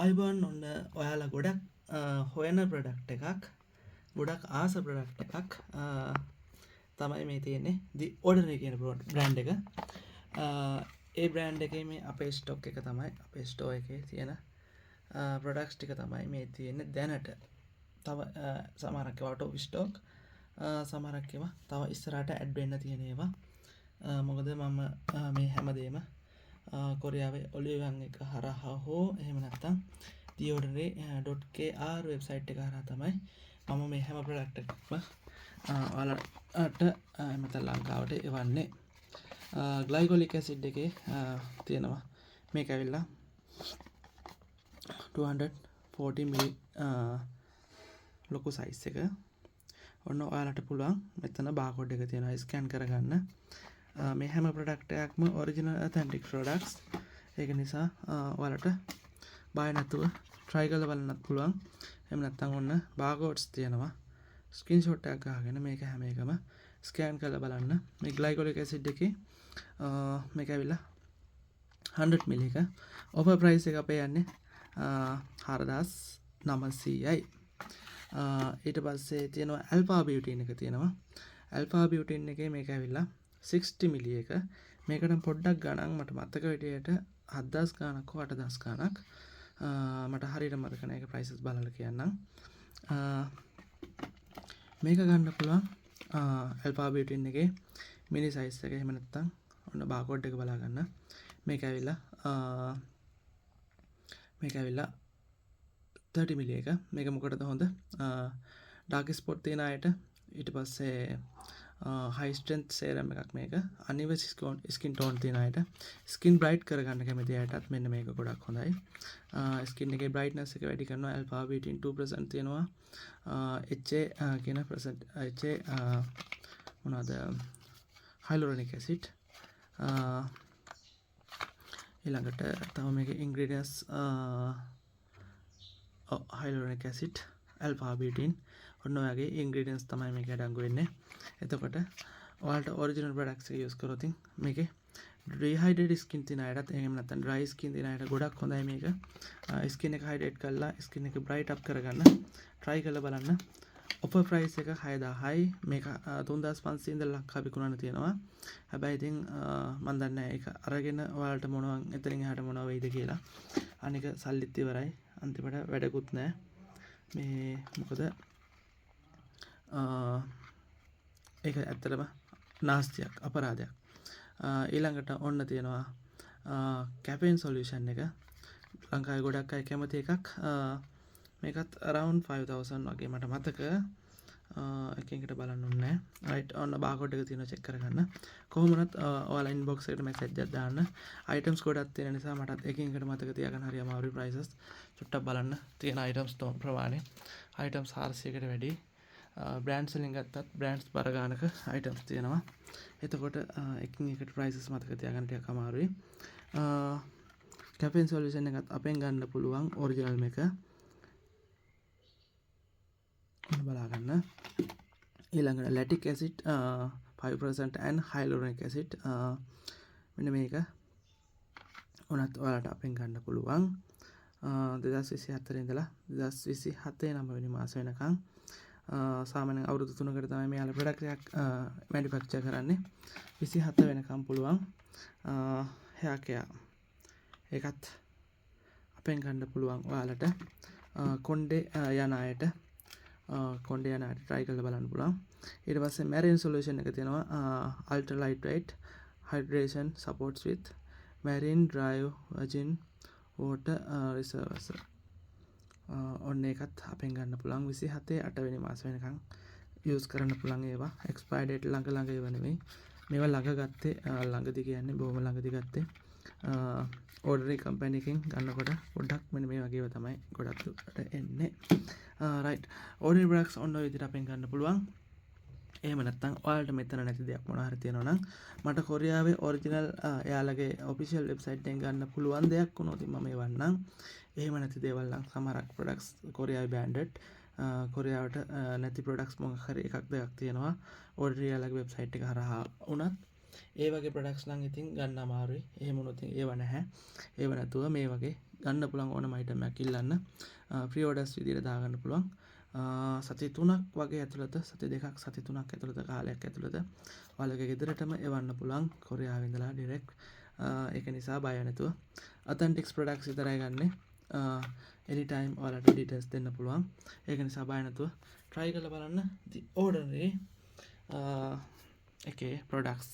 ආයිබෝන් ඔන්න ඔයාලා ගොඩක් හොයන ප්‍රොඩක්ට් එකක් ගොඩක් ආස ප්‍රොඩක්ට් එකක් තමයි මේ තියෙන්නේ දි ඕඩනරි කියන බ්‍රෑන්ඩ් එක. ඒ බ්‍රෑන්ඩ් එකේ මේ අපේ ස්ටොක් එක තමයි අපේ ස්ටෝර් එකේ තියෙන ප්‍රොඩක්ට්ස් ටික තමයි මේ තියෙන්නේ දැනට. තව සමහරක් ඒවා ටොප් ස්ටොක්, සමහරක් ඒවා තව ඉස්සරහට ඇඩ් වෙන්න තියෙන ඒවා. මොකද මම මේ හැමදේම කොරියාවේ ඔලිවන් එක හරහා හෝ එහෙම නැත්නම් theordinary.kr වෙබ්සයිට් එක හරහා තමයි මම මේ හැම ප්‍රොඩක්ට් එකක්ම ඔයාලට එමෙතන ලංකාවට එවන්නේ. ග්ලයිකොලික් ඇසිඩ් එකේ තියෙනවා මේක ඇවිල්ලා 240 මිලි ලොකු සයිස් එක. ඔන්න ඔයාලට පුළුවන් මෙතන බාකෝඩ් එක තියෙනවා ස්කෑන් කරගන්න. මේ හැම ප්‍රොඩක්ට් එකක්ම ඔරිජිනල් ඔතෙන්ටික් ප්‍රොඩක්ට්ස්. ඒක නිසා ඔයාලට බය නැතුව try කරලා බලන්නත් පුළුවන්. එහෙම නැත්නම් ඔන්න බාකෝඩ්ස් තියෙනවා. ස්ක්‍රීන්ෂොට් එකක් ගහගෙන මේක හැම එකම ස්කෑන් කරලා බලන්න. මේ ග්ලයිකොලික් ඇසිඩ් එකේ මේක ඇවිල්ලා 100 මිලි එක. ඕෆර් ප්‍රයිස් එක අපේ යන්නේ 4900යි. ඊට පස්සේ තියෙනවා ඇල්ෆා බියුටින් එක තියෙනවා. ඇල්ෆා බියුටින් එකේ මේක ඇවිල්ලා 60 මිලි එක. මේකට පොඩ්ඩක් ගණන් මට මතක විදියට 7000 ගණක් හෝ 8000 ගණක්. මට හරියට මතක නැහැ. ඒක ප්‍රයිසස් බලලා කියන්නම්. මේක ගන්න පුළුවන් ඇල්ෆා බියුටින් එකේ මිනි සයිස් එක. එහෙම නැත්නම් ඔන්න බාකෝඩ් එක බලා ගන්න. මේක ඇවිල්ලා 30 මිලි එක. මේක මොකටද හොඳ? ඩාර්ක් ස්පොට් තියෙන අයට, ඊට පස්සේ හයි ස්ට්‍රෙන්ත් සේරම් එකක් මේක. අනිවස් ස්කින් ටෝන් තියෙන අයට, ස්කින් බ්‍රයිට් කරගන්න කැමති අයටත් මෙන්න මේක ගොඩක් හොඳයි. ස්කින් එකේ බ්‍රයිට්නස් එක වැඩි කරනවා. ඇල්ෆා බියුටින් 2% තියෙනවා. HA කියන HA මොනවාද? හයිලුරොනික් ඇසිඩ්. ඊළඟට තව මේකේ ඉන්ග්‍රීඩියන්ට්ස් හයිලුරොනික් ඇසිඩ්, ඇල්ෆා බියුටින්, ඔන්න ඔයගේ ඉන්ග්‍රීඩියන්ට්ස් තමයි මේක අඩංගු වෙන්නේ. එතකොට ඔයාලට ඔරිජිනල් ප්‍රොඩක්ට්ස් එක යූස් කරොත් මේකේ ඩිහයිඩ්‍රේටඩ් ස්කින් තියෙන අයටත් එහෙම නැත්නම් ඩ්‍රයි ස්කින් තියෙන අයට ගොඩක් හොඳයි මේක. ස්කින් එක හයිඩ්‍රේට් කරලා ස්කින් එක බ්‍රයිට් අප් කරගන්න try කරලා බලන්න. ඔෆර් ප්‍රයිස් එක 6000යි. මේක 3500 ඉඳලා ලංකාව විකුණන්න තියෙනවා. හැබැයි ඉතින් මම දන්නේ නැහැ ඒක අරගෙන ඔයාලට මොනවා එතනින් එහාට මොනවා වෙයිද කියලා. අනික සල්ලිත් ඉවරයි. අන්තිමට වැඩකුත් නැහැ. මේ මොකද ඒක ඇත්තටම නාස්තියක්, අපරාධයක්. ඊළඟට ඔන්න තියෙනවා කැෆීන් සොලියුෂන් එක. ලංකාවේ ගොඩක් අය කැමති එකක්. මේකත් around 5000 වගේ මට මතක. එකකට බලන්න ඕනේ නැහැ. right ඔන්න බාකෝඩ් එක තියෙනවා check කරගන්න. කොහොම වුණත් ඔයාලා inbox එකට message එකක් දාන්න. items ගොඩක් තියෙන නිසා මටත් එකකට මතක තියාගන්න හරි අමාරුයි prices. චුට්ටක් බලන්න තියෙන items ප්‍රමාණය. items 400කට වැඩි. බ්‍රෑන්ඩ්ස් වලින් ගත්තත් බ්‍රෑන්ඩ්ස් බර ගානක items තියෙනවා. එතකොට එකින් එකට prices මතක තියාගන්න ටිකක් අමාරුයි. කැෆීන් සොලියුෂන් එකත් අපෙන් ගන්න පුළුවන් ඔරිජිනල් මේක. බලා ගන්න. ඊළඟට ලැටික් ඇසිඩ් 5% and hyaluronic acid මෙන්න මේක උනත් ඔයාලට අපෙන් ගන්න පුළුවන් 2024 ඉඳලා 2027 9 වෙනි මාස වෙනකන්. සාමාන්‍යයෙන් අවුරුදු 3කට තමයි මෙයාලා ප්‍රොඩක්ට් එකක් මැනුෆැක්චර් කරන්නේ. 27 වෙනකම් පුළුවන්. hair care ඒකත් අපෙන් ගන්න පුළුවන් ඔයාලට. කොණ්ඩේ යන අයට කොණ්ඩේ යන අයට try කරලා බලන්න පුළුවන්. ඊට පස්සේ marine solution එක තියෙනවා ultra lightweight hydration supports with marine dry virgin water reserves. ඔන්න ඒකත් අපෙන් ගන්න පුළුවන්. 27 8 වෙනි මාස වෙනකන් යූස් කරන්න පුළුවන් ඒවා. expire date ළඟ ඒවා නෙමෙයි. මේවා ළඟ ගත්තේ ළඟදී කියන්නේ බොහොම ළඟදී ගත්තේ. ඕඩනරි කම්පැනි එකෙන් ගන්නකොට පොඩ්ඩක් මෙන්න මේ වගේ ඒවා තමයි ගොඩක් දුරට එන්නේ. right ඕඩනරි ප්‍රොඩක්ට්ස් ඔන්න ඔය විදිහට අපෙන් ගන්න පුළුවන්. එහෙම නැත්නම් ඔයාලට මෙතන නැති දෙයක් මොනවා හරි තියෙනවා නම් මට කොරියාවේ ඔරිජිනල් එයාලගේ ඔෆිෂියල් වෙබ්සයිට් එකෙන් ගන්න පුළුවන් දෙයක් වුණොත් මම එවන්නම්. එහෙම නැති දේවල් නම් සමහරක් ප්‍රොඩක්ට්ස් කොරියාවේ බෑන්ඩඩ් කොරියාවට නැති ප්‍රොඩක්ට්ස් මොකක් හරි එකක් දෙකක් තියෙනවා ඔරිජිනල් එයාලගේ වෙබ්සයිට් එක හරහා උනත් ඒ වගේ ප්‍රොඩක්ට්ස් නම් ඉතින් ගන්න අමාරුයි. එහෙම වුණොත් ඒව නැහැ. ඒව නැතුව මේ වගේ ගන්න පුළුවන් ඕනම අයිටම් එකක් ඉල්ලන්න ප්‍රී ඕඩර්ස් විදියට දාගන්න පුළුවන් සති 3ක් වගේ ඇතුළත සති 2ක් සති 3ක් ඇතුළත කාලයක් ඇතුළත ඔයාලගේ ගෙදරටම එවන්න පුළුවන් කොරියාවේ ඉඳලා ඩිරෙක්ට් ඒක නිසා බය නැතුව Authentics products විතරයි ගන්නෙ anytime ඔයාලට details දෙන්න පුළුවන් ඒක නිසා බය නැතුව try කරලා බලන්න the ordinary එකේ products